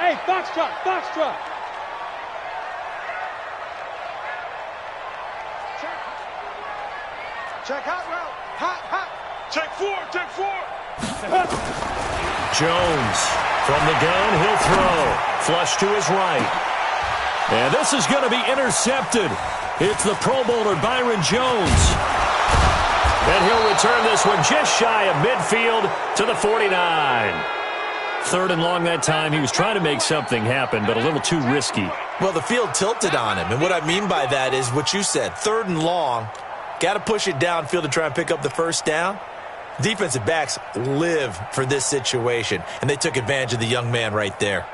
Hey, foxtrot, foxtrot. Check hot route. Hot, hot. Check four, check four. Jones from the gun, he'll throw. Flush to his right. And this is going to be intercepted. It's the Pro Bowler Byron Jones. And he'll return this one just shy of midfield to the 49. Third and long that time. He was trying to make something happen, but a little too risky. Well, the field tilted on him, and what I mean by that is what you said. Third and long, got to push it downfield to try and pick up the first down. Defensive backs live for this situation, and they took advantage of the young man right there.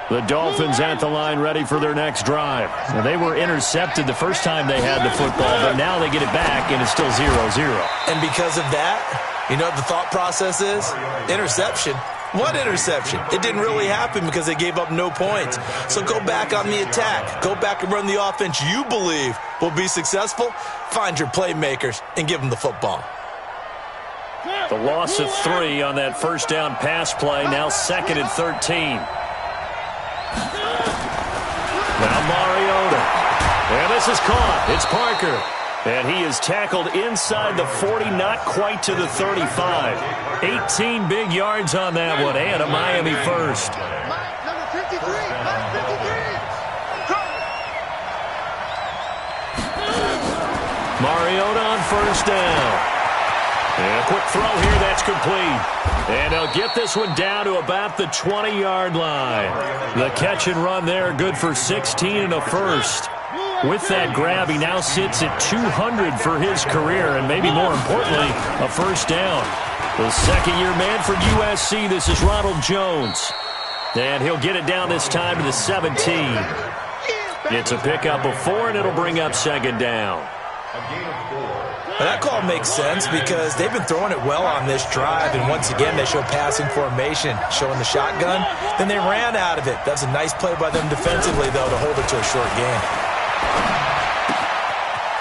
The Dolphins at the line ready for their next drive. Now, they were intercepted the first time they had the football, but now they get it back, and it's still 0-0. And because of that, you know what the thought process is? Interception. What interception? It didn't really happen because they gave up no points. So go back on the attack. Go back and run the offense you believe will be successful. Find your playmakers and give them the football. The loss of 3 on that first down pass play, now 2nd and 13. Now Mariota. And this is caught. It's Parker. And he is tackled inside the 40, not quite to the 35. 18 big yards on that one, and a Miami first. Number 53, number 53. Mariota on first down. And a quick throw here, that's complete. And they'll get this one down to about the 20-yard line. The catch and run there, good for 16 and a first. With that grab, he now sits at 200 for his career, and maybe more importantly, a first down. The second-year man for USC, this is Ronald Jones. And he'll get it down this time to the 17. It's a pickup of 4, and it'll bring up second down. Well, that call makes sense because they've been throwing it well on this drive, and once again they show passing formation, showing the shotgun. Then they ran out of it. That's a nice play by them defensively, though, to hold it to a short game.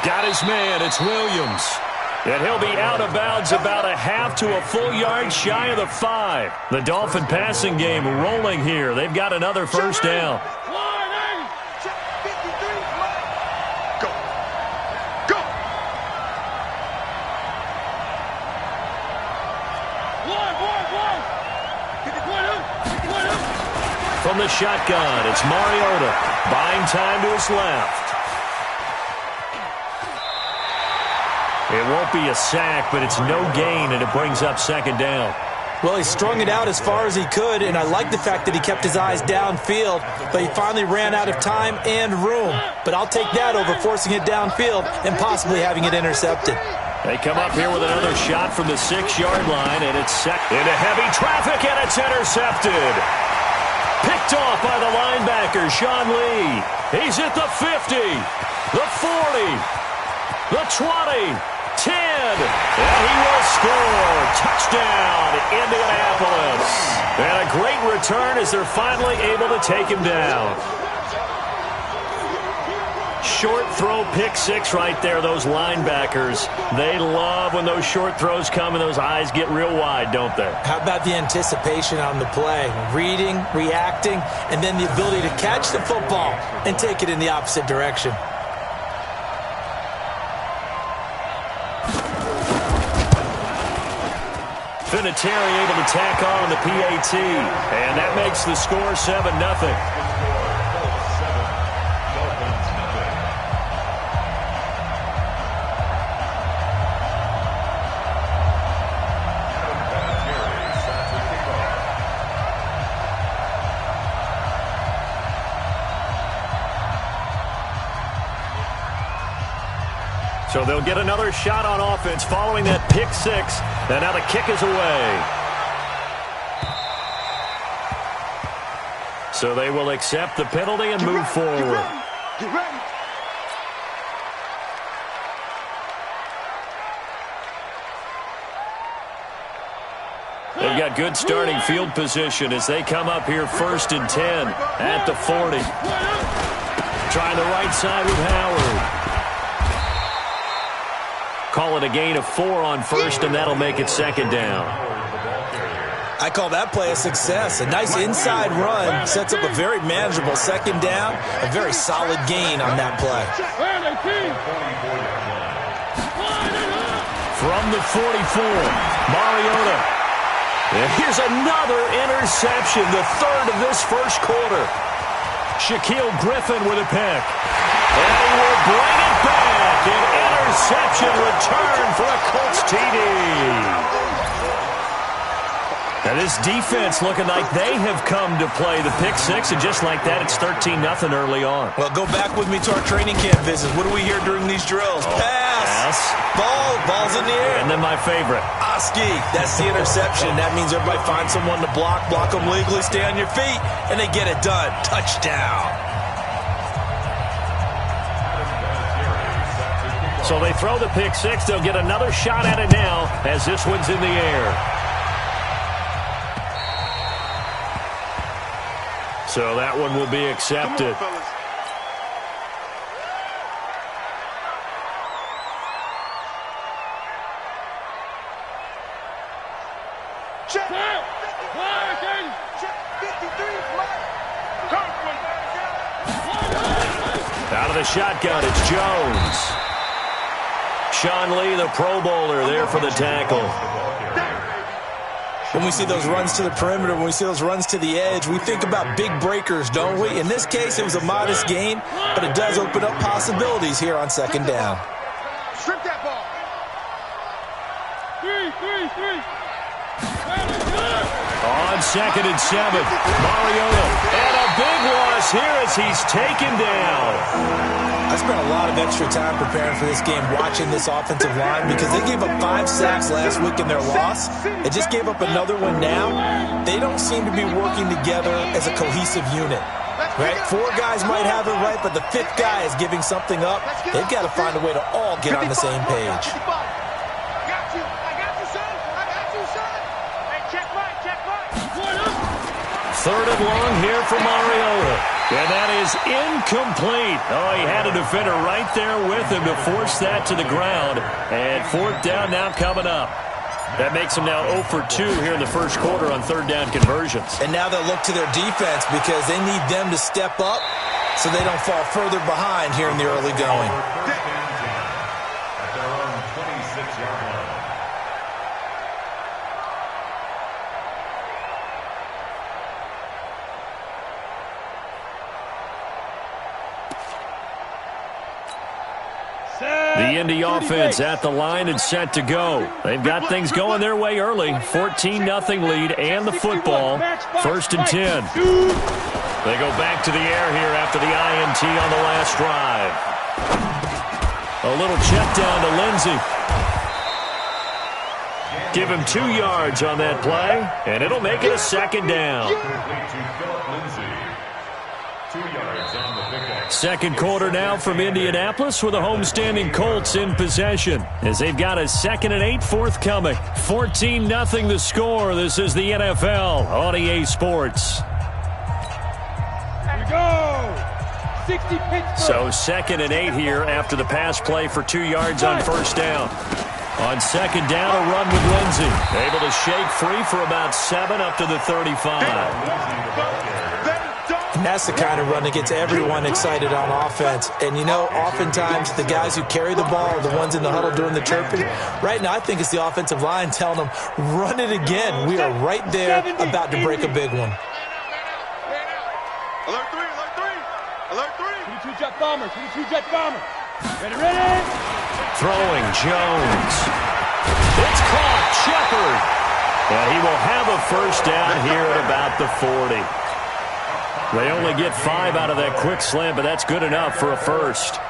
Got his man, it's Williams. And he'll be out of bounds about a half to a full yard shy of the 5. The Dolphin passing game rolling here. They've got another first down. From the shotgun, it's Mariota. Buying time to his left. It won't be a sack, but it's no gain, and it brings up second down. Well, he strung it out as far as he could, and I like the fact that he kept his eyes downfield, but he finally ran out of time and room. But I'll take that over forcing it downfield and possibly having it intercepted. They come up here with another shot from the 6-yard line, and it's set into heavy traffic, and it's intercepted. Picked off by the linebacker, Sean Lee. He's at the 50, the 40, the 20, 10, and he will score. Touchdown, Indianapolis. And a great return as they're finally able to take him down. Short throw, pick 6 right there, those linebackers. They love when those short throws come and those eyes get real wide, don't they? How about the anticipation on the play? Reading, reacting, and then the ability to catch the football and take it in the opposite direction. Vinatieri able to tack on the PAT, and that makes the score 7-0. So they'll get another shot on offense following that pick 6. And now the kick is away. So they will accept the penalty and move forward. Get ready. They've got good starting field position as they come up here 1st and 10 at the 40. Trying the right side with Howard. Call call it a gain of 4 on first, and that'll make it second down. I call that play a success. A nice inside run sets up a very manageable second down, a very solid gain on that play. From the 44, Mariota. And here's another interception, the third of this first quarter. Shaquille Griffin with a pick. And he will bring it back. An interception return for a Colts TD. Now this defense looking like they have come to play the pick six, and just like that, it's 13-0 early on. Well, go back with me to our training camp visits. What do we hear during these drills? Pass. Ball's in the air. And then my favorite. Oski, that's the interception. That means everybody finds someone to block them legally, stay on your feet, and they get it done. Touchdown. So they throw the pick six. They'll get another shot at it now as this one's in the air. So that one will be accepted. Check. Out of the shotgun, it's Jones. Sean Lee, the Pro Bowler, there for the tackle. When we see those runs to the perimeter, when we see those runs to the edge, we think about big breakers, don't we? In this case, it was a modest gain, but it does open up possibilities here on second down. Strip that ball. Three. On 2nd and 7, Mariota. And a big loss here as he's taken down. I spent a lot of extra time preparing for this game, watching this offensive line, because they gave up 5 sacks last week in their loss. They just gave up another one now. They don't seem to be working together as a cohesive unit. Right? 4 guys might have it right, but the 5th guy is giving something up. They've got to find a way to all get on the same page. Third and long here for Mariota. And that is incomplete. Oh, he had a defender right there with him to force that to the ground. And 4th down now coming up. That makes them now 0 for 2 here in the first quarter on 3rd down conversions. And now they'll look to their defense because they need them to step up so they don't fall further behind here in the early going. The Indy offense at the line and set to go. They've got things going their way early. 14-0 lead and the football. 1st and 10. They go back to the air here after the INT on the last drive. A little check down to Lindsey. Give him 2 yards on that play, and it'll make it a 2nd down. 2 yards on the pickup. 2nd quarter now from Indianapolis with the homestanding Colts in possession as they've got a 2nd and 8 forthcoming. 14-0 the score. This is the NFL on EA Sports. Here we go. 60 Pittsburgh. So 2nd and 8 here after the pass play for 2 yards on 1st down. On 2nd down, a run with Lindsey. Able to shake free for about 7 up to the 35. And that's the kind of run that gets everyone excited on offense. And, you know, oftentimes the guys who carry the ball are the ones in the huddle doing the chirping. Right now, I think it's the offensive line telling them, run it again. We are right there about to break a big one. Alert 3, alert 3. Alert 3. 22 jet bomber, 22 jet bomber. Ready. Throwing Jones. It's caught. Shepard. And he will have a 1st down here at about the 40. They only get 5 out of that quick slant, but that's good enough for a 1st.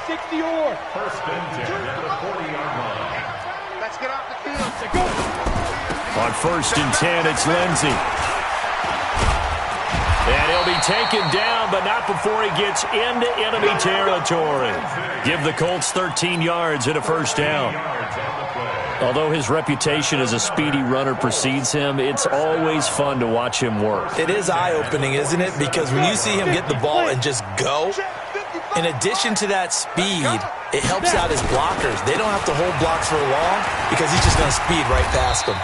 60 or. 1st and 10 at the 40-yard line. Let's get off the field. Go. On 1st and 10, it's Lindsey. And he'll be taken down, but not before he gets into enemy territory. Give the Colts 13 yards and a 1st down. Although his reputation as a speedy runner precedes him, it's always fun to watch him work. It is eye-opening, isn't it? Because when you see him get the ball and just go, In addition to that speed, it helps out his blockers. They don't have to hold blocks for long because he's just going to speed right past them.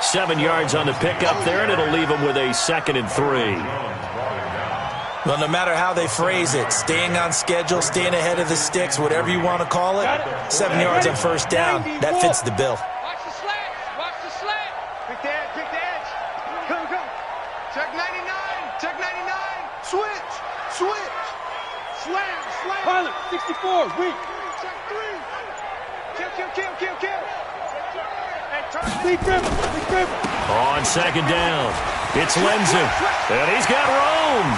7 yards on the pickup there, and it'll leave him with a 2nd and 3. Well, no matter how they phrase it, staying on schedule, staying ahead of the sticks, whatever you want to call it, 7 yards on first down, that fits the bill. Watch the slant. Watch the slant. Pick the edge. Pick the edge. Come, come. Check 99. Check 99. Switch. Switch. Slam. Slam. Pilot, 64, weak. Check 3. Kill, kill, kill, kill, kill. And turn. Lead dribble, lead dribble. On 2nd down, it's Lindsay, and he's got room.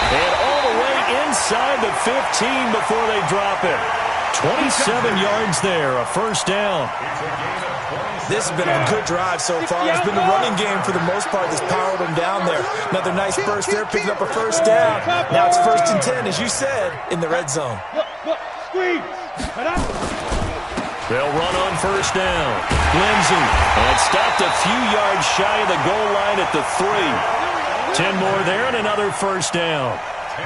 And all the way inside the 15 before they drop it. 27 yards there, a first down. This has been a good drive so far. It's been the running game for the most part that's powered them down there. Another nice burst there, picking up a first down. Now it's 1st and 10, as you said, in the red zone. Look, squeeze. Head out. They'll run on first down. Lindsay, and stopped a few yards shy of the goal line at the 3. 10 more there and another first down.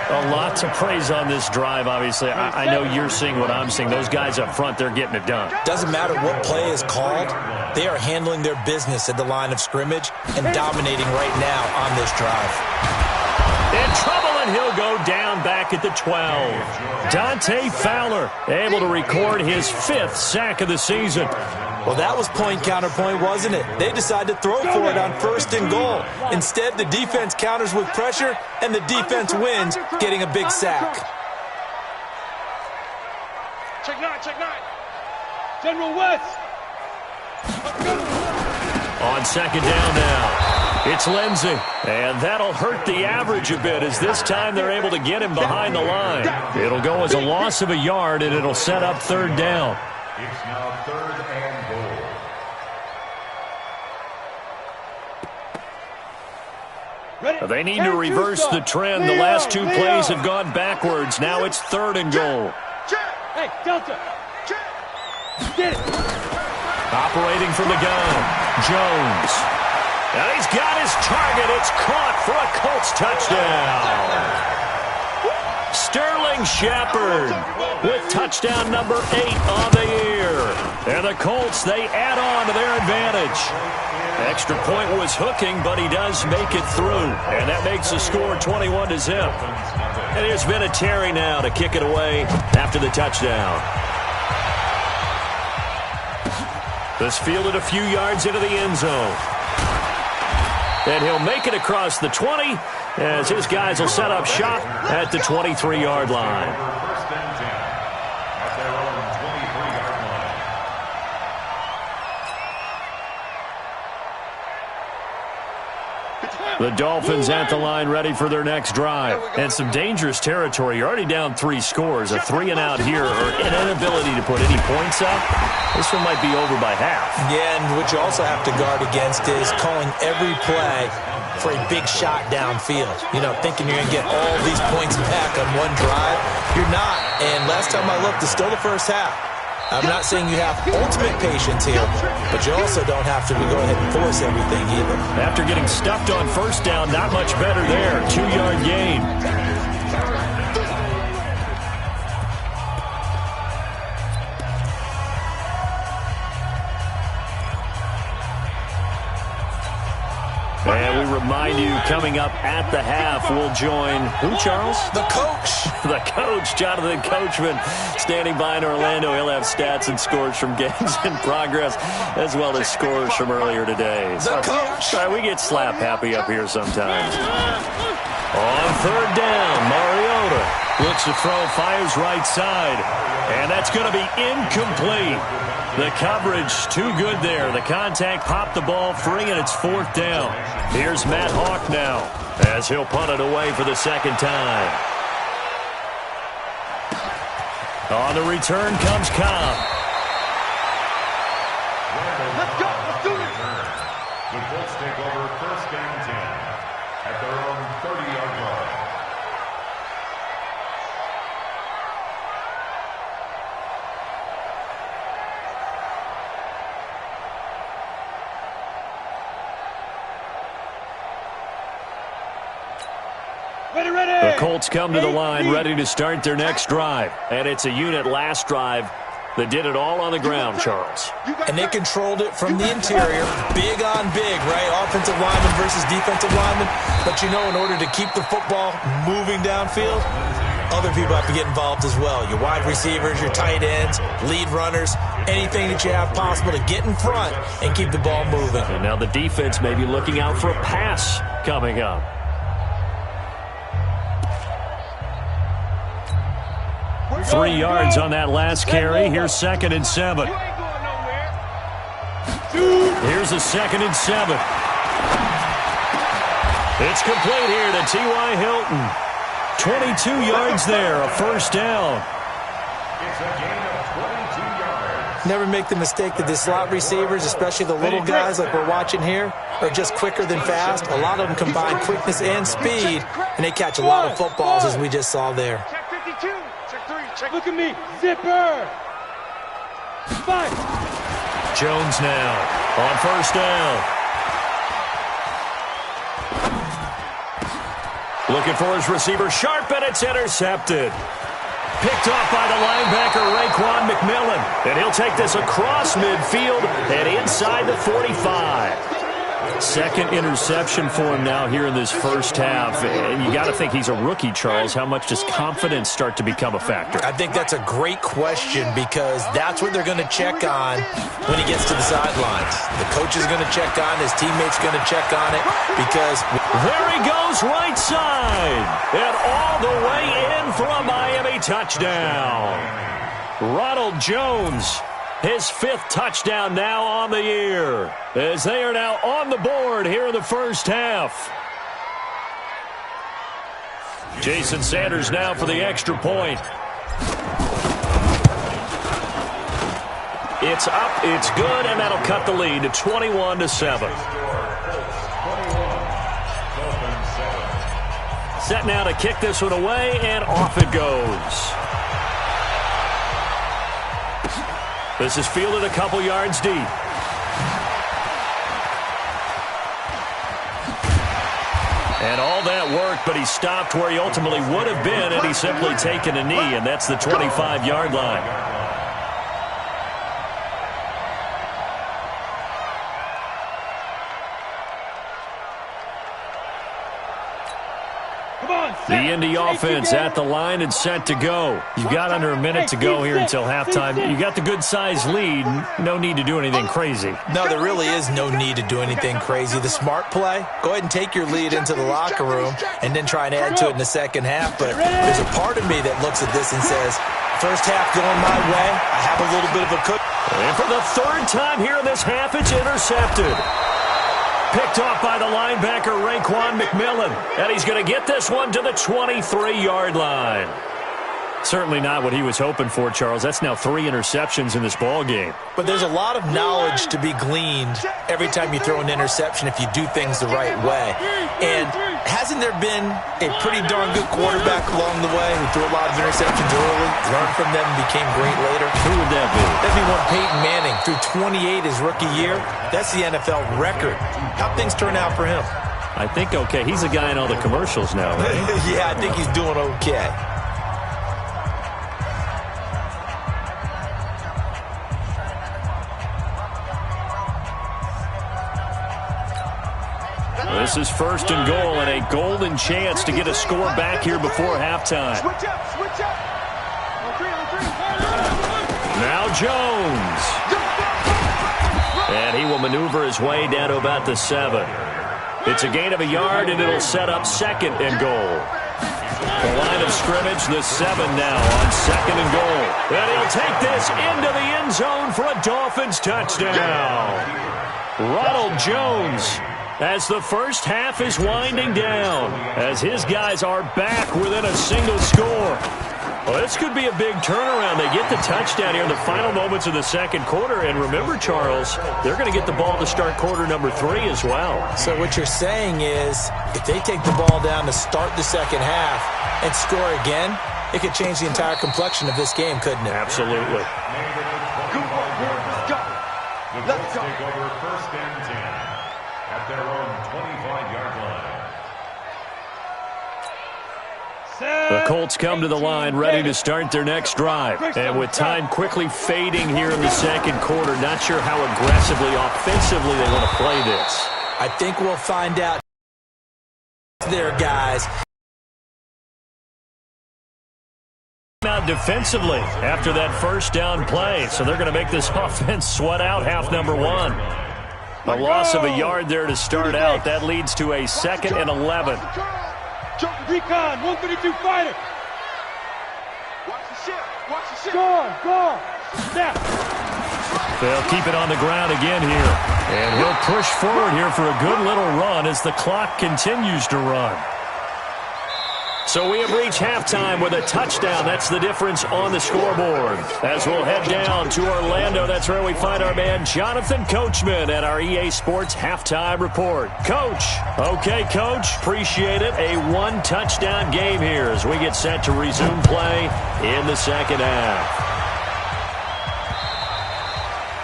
A lot to praise on this drive, obviously. I know you're seeing what I'm seeing. Those guys up front, they're getting it done. Doesn't matter what play is called. They are handling their business at the line of scrimmage and dominating right now on this drive. In trouble, and he'll go down back at the 12. Dante Fowler able to record his 5th sack of the season. Well, that was point counterpoint, wasn't it? They decided to throw for it on 1st and goal. Instead, the defense counters with pressure, and the defense wins, getting a big sack. Check 9. Check 9. General West. On 2nd down now, it's Lindsay, and that'll hurt the average a bit as this time they're able to get him behind the line. It'll go as a loss of a yard, and it'll set up 3rd down. It's now 3rd and goal. They need to reverse the trend. The last 2 plays have gone backwards. Now it's 3rd and goal. Hey, Delta. Get it. Operating from the gun, Jones. And he's got his target. It's caught for a Colts touchdown. Sterling Shepard with touchdown number 8 on the year. And the Colts, they add on to their advantage. Extra point was hooking, but he does make it through. And that makes the score 21-0. And there's been a Terry now to kick it away after the touchdown. This fielded a few yards into the end zone. And he'll make it across the 20 as his guys will set up shop at the 23-yard line. First and 10 at their own 23-yard line. The Dolphins at the line ready for their next drive. And some dangerous territory. You're already down 3 scores. A 3-and-out here or an inability to put any points up. This one might be over by half. Yeah, and what you also have to guard against is calling every play for a big shot downfield. You know, thinking you're going to get all these points back on one drive. You're not. And last time I looked, it's still the first half. I'm not saying you have ultimate patience here, but you also don't have to go ahead and force everything either. After getting stuffed on first down, not much better there. 2-yard gain. And we remind you, coming up at the half, we'll join who, Charles? The coach. The coach, Jonathan Coachman, standing by in Orlando. He'll have stats and scores from games in progress, as well as scores from earlier today. The coach. Sorry, we get slap happy up here sometimes. On 3rd down, Mariota looks to throw, fires right side, and that's going to be incomplete. The coverage too good there. The contact popped the ball free, and it's 4th down. Here's Matt Hawk now as he'll punt it away for the 2nd time. On the return comes Cobb. Let's go. Let's do it. The Colts take over 1st and 10 at their own 30-yard line. The Colts come to the line ready to start their next drive. And it's a unit last drive that did it all on the ground, Charles. And they controlled it from the interior, big on big, right? Offensive lineman versus defensive lineman. But you know, in order to keep the football moving downfield, other people have to get involved as well. Your wide receivers, your tight ends, lead runners, anything that you have possible to get in front and keep the ball moving. And now the defense may be looking out for a pass coming up. Three yards on that last carry. Here's 2nd and 7. Here's a 2nd and 7. It's complete here to T.Y. Hilton. 22 yards there, a first down. It's a gain of 22 yards. Never make the mistake that the slot receivers, especially the little guys like we're watching here, are just quicker than fast. A lot of them combine quickness and speed, and they catch a lot of footballs, as we just saw there. Check 52. Check 3. Check. Look at me. Zipper. 5. Jones now on first down. Looking for his receiver, sharp, and it's intercepted. Picked off by the linebacker, Raekwon McMillan. And he'll take this across midfield and inside the 45. Second interception for him now here in this first half. And you got to think he's a rookie, Charles. How much does confidence start to become a factor? I think that's a great question because that's what they're going to check on when he gets to the sidelines. The coach is going to check on, his teammates going to check on it because there he goes, right side. And all the way in for a Miami touchdown. Ronald Jones, his 5th touchdown now on the year, as they are now on the board here in the first half. Jason Sanders now for the extra point. It's up, it's good, and that'll cut the lead to 21-7. Set now to kick this one away, and off it goes. This is fielded a couple yards deep. And all that work, but he stopped where he ultimately would have been, and he's simply taken a knee, and that's the 25-yard line. The Indy offense at the line and set to go. You've got under a minute to go here until halftime. You got the good-sized lead. No need to do anything crazy. No, there really is no need to do anything crazy. The smart play, go ahead and take your lead into the locker room and then try and add to it in the second half. But there's a part of me that looks at this and says, first half going my way, I have a little bit of a cook. And for the 3rd time here in this half, it's intercepted. Picked off by the linebacker, Raekwon McMillan. And he's going to get this one to the 23-yard line. Certainly not what he was hoping for, Charles. That's now 3 interceptions in this ball game. But there's a lot of knowledge to be gleaned every time you throw an interception if you do things the right way. And hasn't there been a pretty darn good quarterback along the way who threw a lot of interceptions early, learned from them, and became great later? Who would that be? That'd be one Peyton Manning. Threw 28 his rookie year. That's the NFL record. How'd things turn out for him? I think okay. He's a guy in all the commercials now, right? Yeah, I think he's doing okay. This is 1st and goal and a golden chance to get a score back here before halftime. Switch up, switch up. On 3, on 3. Now Jones. And he will maneuver his way down to about the 7. It's a gain of a yard, and it'll set up 2nd and goal. The line of scrimmage, the 7 now on 2nd and goal. And he'll take this into the end zone for a Dolphins touchdown. Ronald Jones, as the first half is winding down, as his guys are back within a single score. Well, this could be a big turnaround. They get the touchdown here in the final moments of the second quarter. And remember, Charles, they're going to get the ball to start quarter number 3 as well. So what you're saying is if they take the ball down to start the second half and score again, it could change the entire complexion of this game, couldn't it? Absolutely. The Colts take over 1st and 10 at their own 25-yard line. The Colts come to the line ready to start their next drive. And with time quickly fading here in the second quarter, not sure how aggressively, offensively they want to play this. I think we'll find out there, guys. Out defensively after that first down play, so they're going to make this offense sweat out half number one. A loss of a yard there to start out. That leads to a 2nd and 11. Recon, 132 fighter. Watch the ship. Watch the ship. Go. Snap. They'll keep it on the ground again here. And he'll push forward here for a good little run as the clock continues to run. So we have reached halftime with a touchdown. That's the difference on the scoreboard. As we'll head down to Orlando, that's where we find our man Jonathan Coachman at our EA Sports Halftime Report. Coach. Okay, Coach. Appreciate it. A one-touchdown game here as we get set to resume play in the second half.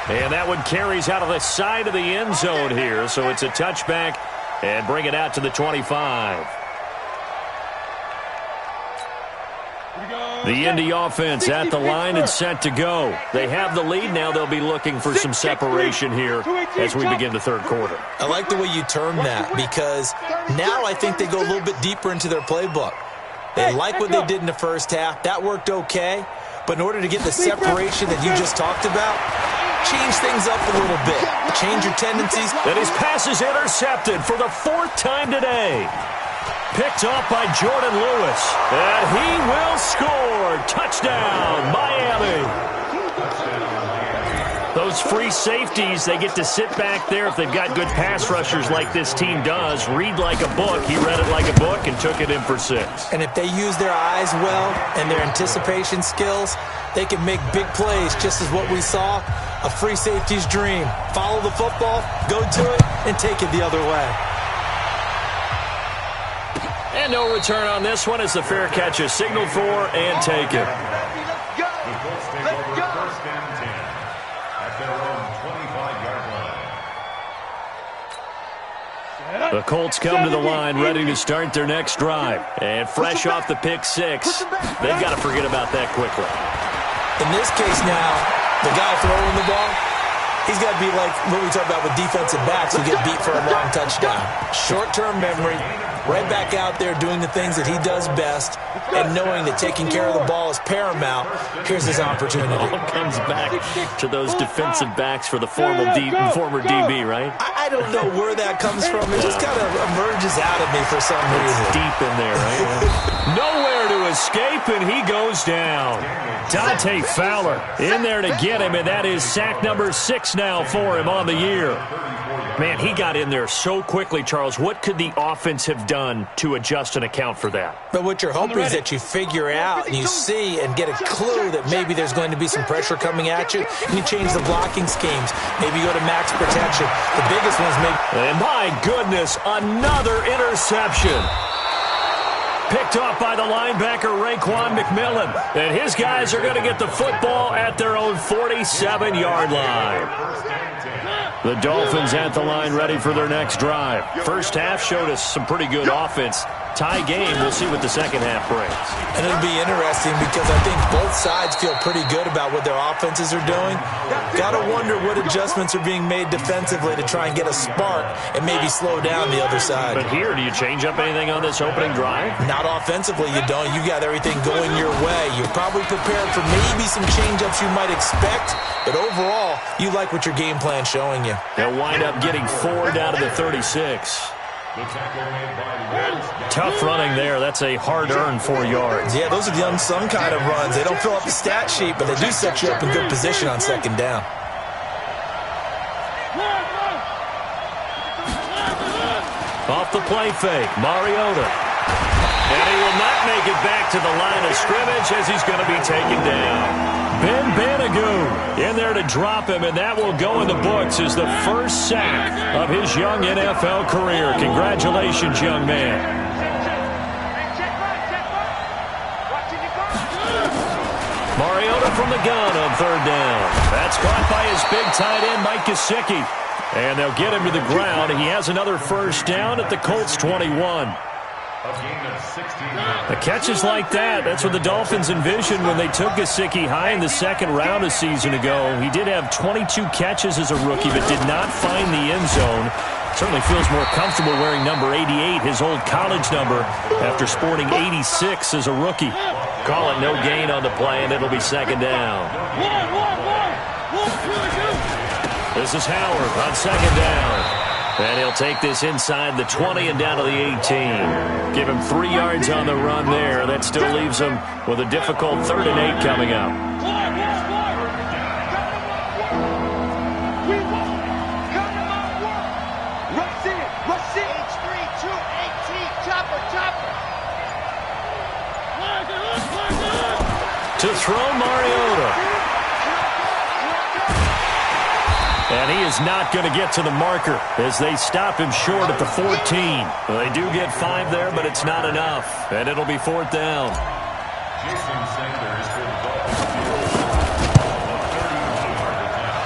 And that one carries out of the side of the end zone here. So it's a touchback and bring it out to the 25. The Indy offense at the line and set to go. They have the lead. Now they'll be looking for some separation here as we begin the third quarter. I like the way you termed that because now I think they go a little bit deeper into their playbook. They like what they did in the first half. That worked okay. But in order to get the separation that you just talked about, change things up a little bit. Change your tendencies. And his pass is intercepted for the 4th time today. Picked off by Jordan Lewis. And he will score. Touchdown, Miami. Those free safeties, they get to sit back there if they've got good pass rushers like this team does. Read like a book. He read it like a book and took it in for 6. And if they use their eyes well and their anticipation skills, they can make big plays, just as what we saw, a free safety's dream. Follow the football, go to it, and take it the other way. And no return on this one as the fair catch is signaled for and taken. The Colts come to the line ready to start their next drive. And fresh off the pick 6, they've got to forget about that quickly. In this case now, the guy throwing the ball, he's got to be like what we talk about with defensive backs who get beat for a long touchdown. Short-term memory, right back out there doing the things that he does best, and knowing that taking care of the ball is paramount. Here's his opportunity. All comes back to those defensive backs for the former DB, right? I don't know where that comes from. It just kind of emerges out of me for some reason. It's deep in there, right? Nowhere to escape, and he goes down. Dante Fowler in there to get him, and that is sack number 6 now for him on the year. Man, he got in there so quickly, Charles. What could the offense have done to adjust and account for that? But what you're hoping is that you figure out and you see and get a clue that maybe there's going to be some pressure coming at you, and you change the blocking schemes. Maybe you go to max protection. The biggest one's maybe... And my goodness, another interception. Picked off by the linebacker, Raekwon McMillan. And his guys are going to get the football at their own 47-yard line. The Dolphins at the line ready for their next drive. First half showed us some pretty good offense. Tie game. We'll see what the second half brings. And it'll be interesting because I think both sides feel pretty good about what their offenses are doing. Got to wonder what adjustments are being made defensively to try and get a spark and maybe slow down the other side. But here, do you change up anything on this opening drive? Not offensively, you don't. You got everything going your way. You're probably prepared for maybe some change-ups you might expect, but overall, you like what your game plan's showing you. They'll wind up getting 4 down to the 36. Tough running there. That's a hard-earned 4 yards. Yeah, those are the unsung kind of runs. They don't fill up the stat sheet, but they do set you up in good position on second down. Off the play fake, Mariota. And he will not make it back to the line of scrimmage as he's going to be taken down. Ben Banagoo in there to drop him, and that will go in the books as the first sack of his young NFL career. Congratulations, young man. Mariota from the gun on 3rd down. That's caught by his big tight end, Mike Gesicki. And they'll get him to the ground. He has another first down at the Colts 21. A gain of 16. The catches like that, that's what the Dolphins envisioned when they took Gesicki high in the second round a season ago. He did have 22 catches as a rookie, but did not find the end zone. Certainly feels more comfortable wearing number 88, his old college number, after sporting 86 as a rookie. Call it no gain on the play, and it'll be second down. This is Howard on second down. And he'll take this inside the 20 and down to the 18. Give him 3 yards on the run there. That still leaves him with a difficult 3rd and 8 coming up. To throw Mariota. And he is not going to get to the marker as they stop him short at the 14. They do get 5 there, but it's not enough. And it'll be 4th down.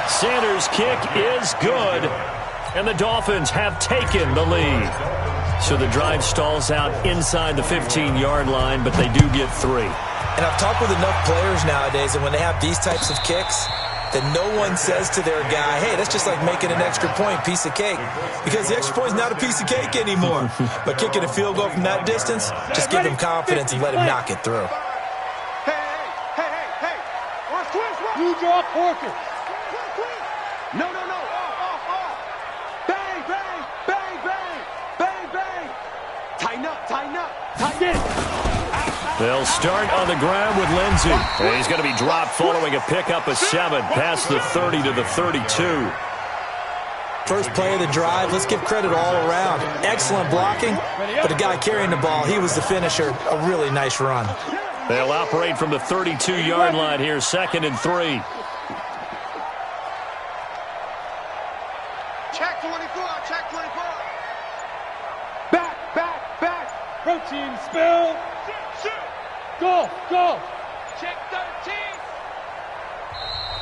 Sanders' kick is good. And the Dolphins have taken the lead. So the drive stalls out inside the 15-yard line, but they do get 3. And I've talked with enough players nowadays, and when they have these types of kicks, that no one says to their guy, hey, that's just like making an extra point, piece of cake. Because the extra point is not a piece of cake anymore. But kicking a field goal from that distance, just give him confidence and let him knock it through. Hey. You draw Porker. No. Bang. Tighten up. Tighten it. They'll start on the ground with Lindsey. And he's going to be dropped following a pickup of 7 past the 30 to the 32. First play of the drive, let's give credit all around. Excellent blocking, but the guy carrying the ball, he was the finisher. A really nice run. They'll operate from the 32-yard line here, 2nd and 3. Check 24. Back. Protein spill. Go. Check 13.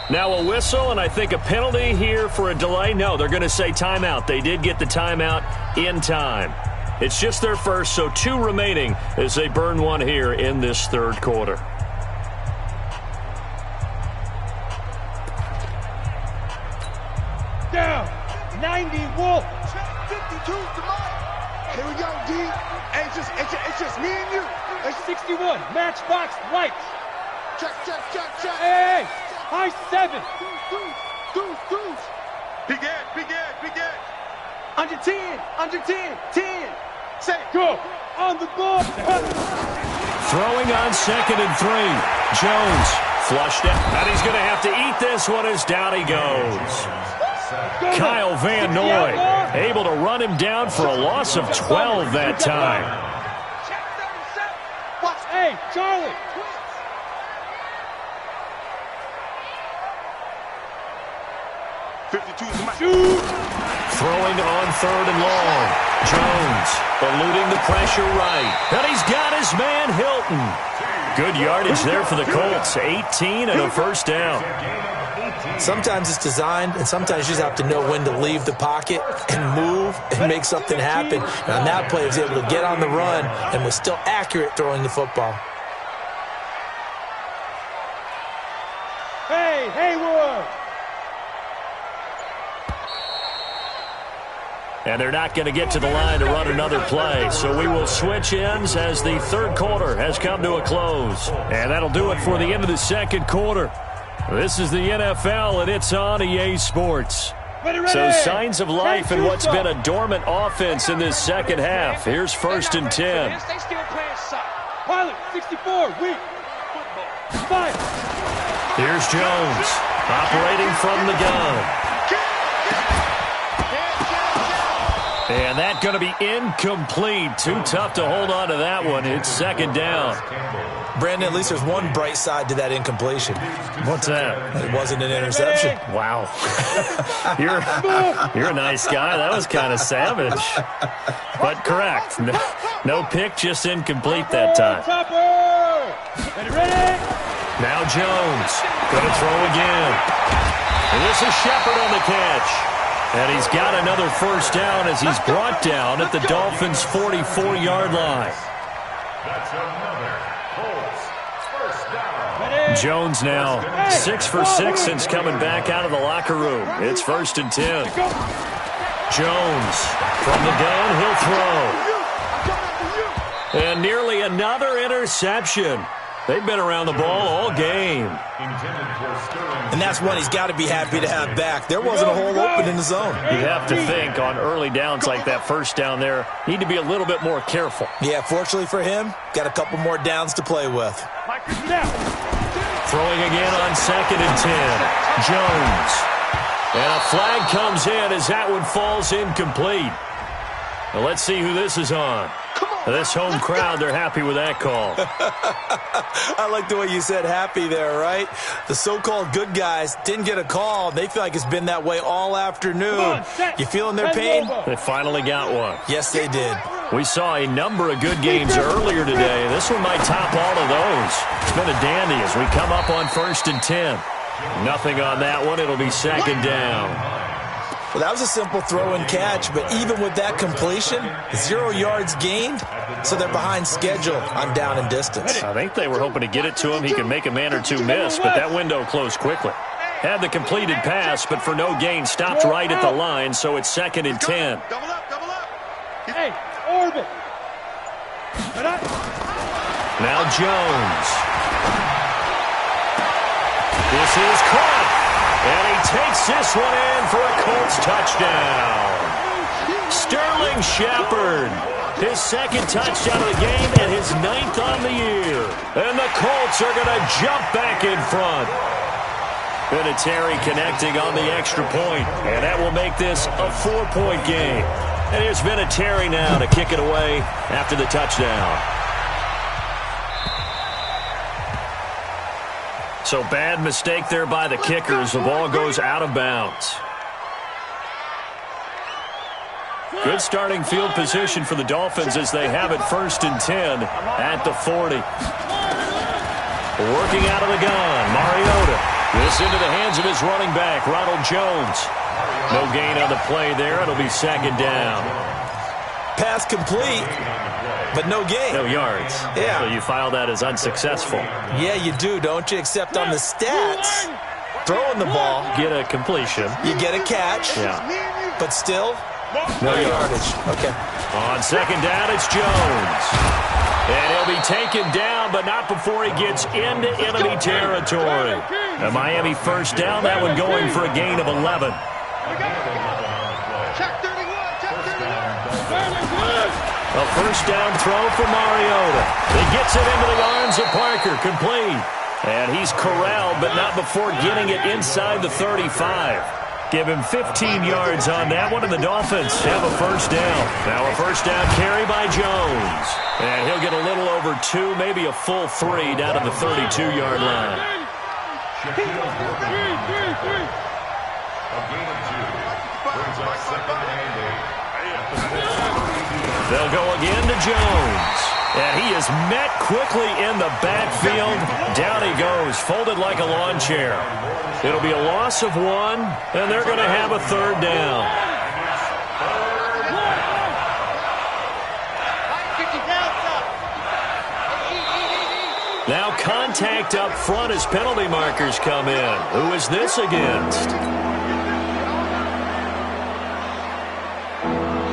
Now a whistle, and I think a penalty here for a delay. No, they're going to say timeout. They did get the timeout in time. It's just their first, so 2 remaining as they burn 1 here in this 3rd quarter. Down. 90 Wolf. Check 52 to Mike. Here we go, D. Hey, it's just me and you. It's 61. Matchbox lights. Check. Hey. High 7. Deuce. Big Ed. Under 10. 10. Say Go. On the ball. Throwing on 2nd and 3. Jones flushed it, and he's going to have to eat this one as down he goes. Kyle Van Noy able to run him down for a loss of 12 that time. Hey, Charlie. Shoot. Throwing on 3rd and long. Jones eluding the pressure right. And he's got his man Hilton. Good yardage there for the Colts. 18 and a 1st down. Sometimes it's designed, and sometimes you just have to know when to leave the pocket and move and make something happen. And on that play, he was able to get on the run and was still accurate throwing the football. Hey, Hayward. And they're not going to get to the line to run another play. So we will switch ends as the 3rd quarter has come to a close. And that'll do it for the end of the 2nd quarter. This is the NFL, and it's on EA Sports. So signs of life in what's been a dormant offense in this 2nd half. Here's 1st and 10. They still playing soccer. Pilot, 64, weak. Fire. Here's Jones operating from the gun. And that's going to be incomplete. Too tough to hold on to that one. It's 2nd down. Brandon, at least there's one bright side to that incompletion. What's that? It wasn't an interception. Wow. You're a nice guy. That was kind of savage. But correct. No pick, just incomplete that time. Ready? Now Jones going to throw again. And this is Shepard on the catch. And he's got another first down as he's brought down at the Dolphins' 44-yard line. That's another Colts first down. Jones now 6 for 6 since coming back out of the locker room. It's 1st and 10. Jones from the gun, he'll throw. And nearly another interception. They've been around the ball all game. And that's one he's got to be happy to have back. There wasn't a hole open in the zone. You have to think on early downs like that first down there, need to be a little bit more careful. Yeah, fortunately for him, got a couple more downs to play with. Throwing again on 2nd and 10. Jones. And a flag comes in as that one falls incomplete. Now let's see who this is on. This home crowd, they're happy with that call. I like the way you said happy there, right? The so-called good guys didn't get a call. They feel like it's been that way all afternoon. You feeling their pain? They finally got one. Yes, they did. We saw a number of good games earlier today. This one might top all of those. It's been a dandy as we come up on 1st and 10. Nothing on that one. It'll be 2nd down. Well, that was a simple throw and catch, but even with that completion, 0 yards gained, so they're behind schedule on down and distance. I think they were hoping to get it to him. He could make a man or two miss, but that window closed quickly. Had the completed pass, but for no gain, stopped right at the line, so it's 2nd and 10. Double up, double up. Hey, orbit. Now Jones. This is caught. And he takes this one in for a Colts touchdown. Sterling Shepard, his 2nd touchdown of the game and his 9th on the year. And the Colts are going to jump back in front. Vinatieri connecting on the extra point, and that will make this a 4-point game. And here's Vinatieri now to kick it away after the touchdown. So bad mistake there by the kickers. The ball goes out of bounds. Good starting field position for the Dolphins as they have it 1st and 10 at the 40. Working out of the gun, Mariota. This into the hands of his running back, Ronald Jones. No gain on the play there. It'll be 2nd down. Pass complete, but no gain. No yards. Yeah. So you file that as unsuccessful. Yeah, you do, don't you? Except on the stats, throwing the ball, Get a completion. you get a catch, Yeah. but still, no yardage. Okay. On 2nd down, it's Jones. And he'll be taken down, but not before he gets into enemy territory. A Miami 1st down, that one going for a gain of 11. Check 31, check 31. A 1st down throw for Mariota. He gets it into the arms of Parker, complete. And he's corralled, but not before getting it inside the 35. Give him 15 yards on that one, and the Dolphins have a 1st down. Now a 1st down carry by Jones. And he'll get a little over 2, maybe a full 3 down to the 32-yard line. A gain of 2 brings up 2nd and 8. They'll go again to Jones. And he is met quickly in the backfield. Down he goes, folded like a lawn chair. It'll be a loss of 1, and they're going to have a 3rd down. Now contact up front as penalty markers come in. Who is this against?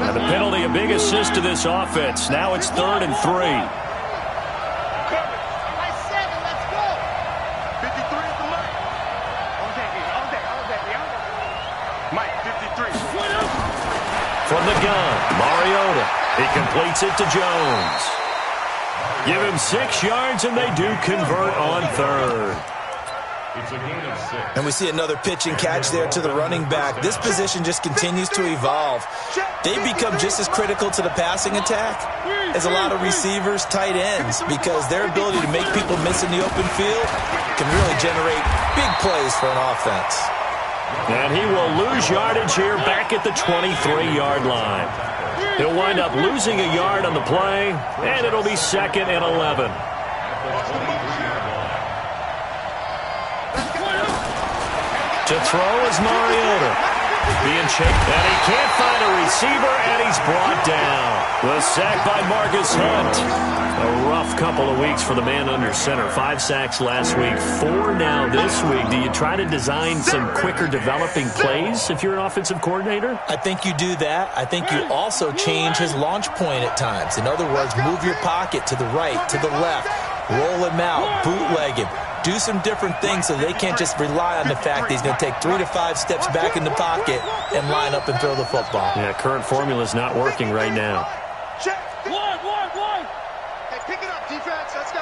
And the penalty, a big assist to this offense. Now it's 3rd and 3. From the gun, Mariota. He completes it to Jones. Give him 6 yards, and they do convert on 3rd. It's a gain of 6. And we see another pitch and catch there to the running back. This position just continues to evolve. They become just as critical to the passing attack as a lot of receivers, tight ends, because their ability to make people miss in the open field can really generate big plays for an offense. And he will lose yardage here back at the 23-yard line. He'll wind up losing a yard on the play, and it'll be 2nd and 11. To throw is Mariota. being chased, and he can't find a receiver, and he's brought down. The sack by Marcus Hunt. A rough couple of weeks for the man under center. 5 sacks last week, 4 now this week. Do you try to design some quicker developing plays if you're an offensive coordinator? I think you do that. I think you also change his launch point at times. In other words, move your pocket to the right, to the left, roll him out, bootleg him. Do some different things so they can't just rely on the fact that he's going to take 3 to 5 steps back in the pocket and line up and throw the football. Yeah, current formula is not working right now. Check. One. Hey, pick it up, defense. Let's go.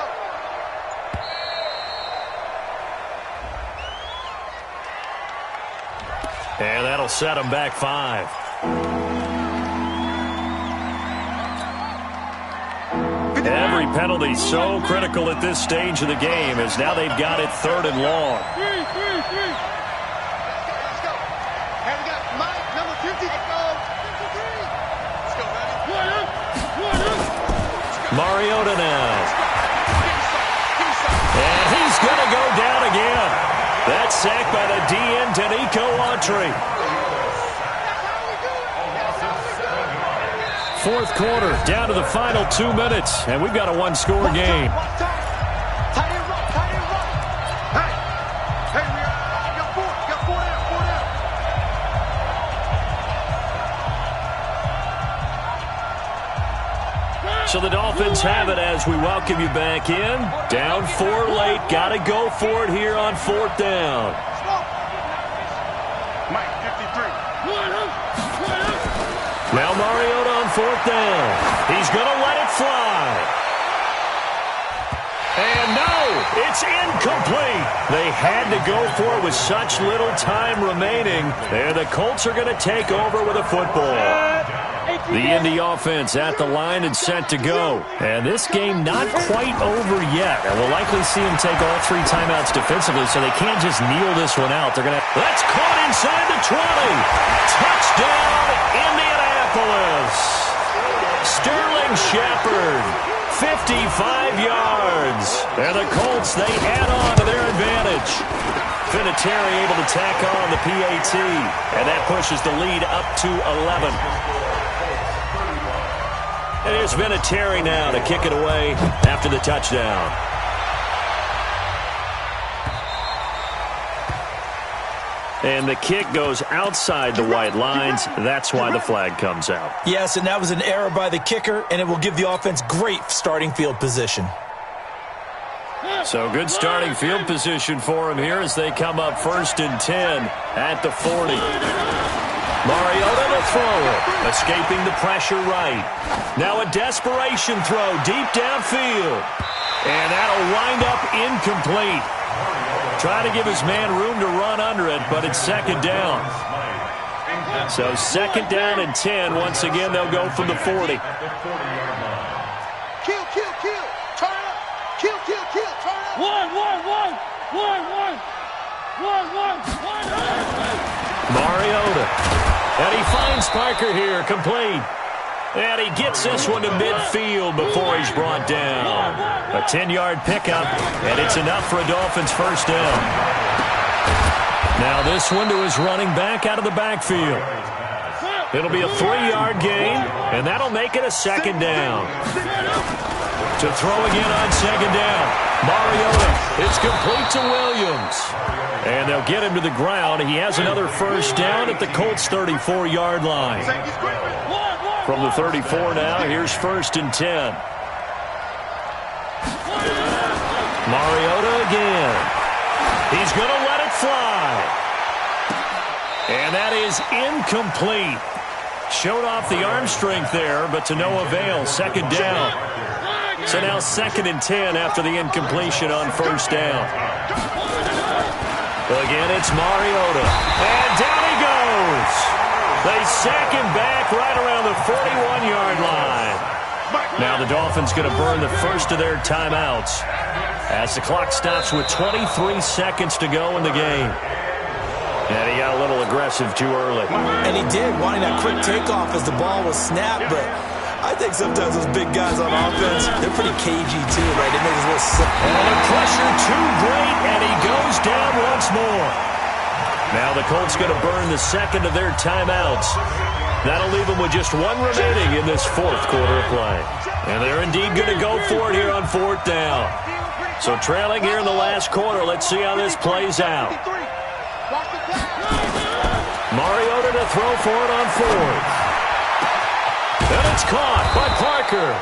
And that'll set him back 5. Every penalty so critical at this stage of the game as now they've got it 3rd and long. Let's go. Hey, we got Mike, number 50. Let's go. 53. Let's go, buddy. Mariota now. And he's going to go down again. That's sacked by the DN, Danico Autry. 4th quarter, down to the final 2 minutes, and we've got a 1-score game. Tight end rock. Hey, we got 4 down. So the Dolphins have it as we welcome you back in. Down 4 late, got to go for it here on 4th down. Mike, 53. Now Mariota on 4th down. He's going to let it fly. And no, it's incomplete. They had to go for it with such little time remaining. And the Colts are going to take over with a football. The Indy offense at the line and set to go. And this game not quite over yet. And we'll likely see them take all 3 timeouts defensively, so they can't just kneel this one out. They're going to... That's caught inside the 20. Touchdown, Indianapolis. Sterling Shepard, 55 yards. And the Colts, they add on to their advantage. Vinatieri able to tack on the PAT. And that pushes the lead up to 11. And here's Vinatieri now to kick it away after the touchdown. And the kick goes outside the white lines. That's why the flag comes out. Yes, and that was an error by the kicker, and it will give the offense great starting field position. So good starting field position for him here as they come up 1st and 10 at the 40. Mariota to throw it, escaping the pressure right. Now a desperation throw deep downfield. And that'll wind up incomplete. Trying to give his man room to run under it, but it's 2nd down. So 2nd down and 10. Once again, they'll go from the 40. Kill. Turn up. Kill. Turn up. One. Mariota. And he finds Parker here, complete. And he gets this one to midfield before he's brought down. A 10-yard pickup, and it's enough for a Dolphins 1st down. Now this one to his running back out of the backfield. It'll be a 3-yard gain, and that'll make it a 2nd down. To throw again on 2nd down. Mariota, it's complete to Williams. And they'll get him to the ground. He has another 1st down at the Colts' 34-yard line. From the 34 now, here's 1st and 10. Mariota again. He's going to let it fly. And that is incomplete. Showed off the arm strength there, but to no avail. 2nd down. So now 2nd and 10 after the incompletion on 1st down. Again, it's Mariota. And down he goes. They sack him back right around the 41-yard line. Now the Dolphins going to burn the first of their timeouts as the clock stops with 23 seconds to go in the game. And he got a little aggressive too early. And he did, wanting that quick takeoff as the ball was snapped, but I think sometimes those big guys on offense, they're pretty cagey too, right? They make this little... And the pressure too great, and he goes down once more. Now the Colts going to burn the second of their timeouts. That'll leave them with just one remaining in this fourth quarter of play. And they're indeed going to go for it here on fourth down. So trailing here in the last quarter, let's see how this plays out. Mariota to throw for it on fourth. And it's caught by Parker.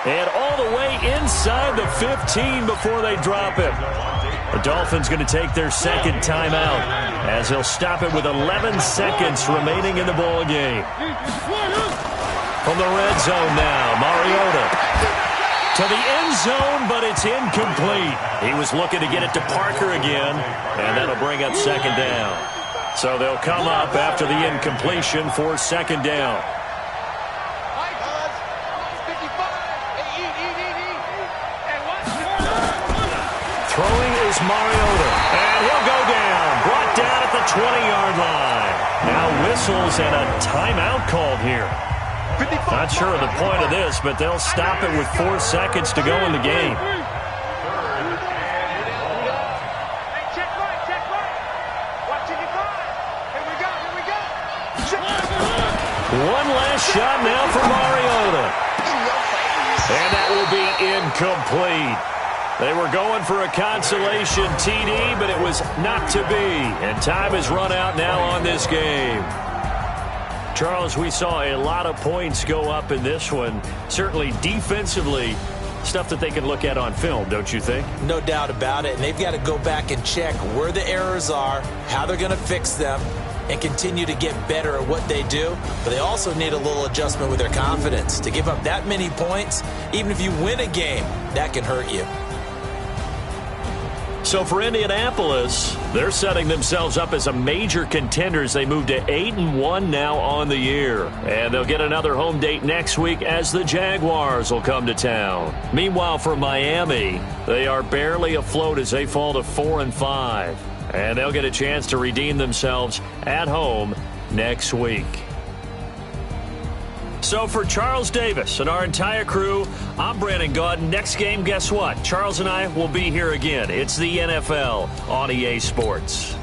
And all the way inside the 15 before they drop him. The Dolphins going to take their second timeout as he'll stop it with 11 seconds remaining in the ball game. From the red zone now, Mariota to the end zone, but it's incomplete. He was looking to get it to Parker again, and that'll bring up second down. So they'll come up after the incompletion for second down. Throwing is Mariota, and he'll go down. Brought down at the 20-yard line. Now whistles and a timeout called here. Not sure of the point of this, but they'll stop it with 4 seconds to go in the game. One last shot now for Mariota. And that will be incomplete. They were going for a consolation TD, but it was not to be. And time has run out now on this game. Charles, we saw a lot of points go up in this one. Certainly defensively, stuff that they can look at on film, don't you think? No doubt about it. And they've got to go back and check where the errors are, how they're going to fix them, and continue to get better at what they do. But they also need a little adjustment with their confidence. To give up that many points, even if you win a game, that can hurt you. So for Indianapolis, they're setting themselves up as a major contender as they move to 8-1 now on the year. And they'll get another home date next week as the Jaguars will come to town. Meanwhile, for Miami, they are barely afloat as they fall to 4-5. And they'll get a chance to redeem themselves at home next week. So for Charles Davis and our entire crew, I'm Brandon Gaudin. Next game, guess what? Charles and I will be here again. It's the NFL on EA Sports.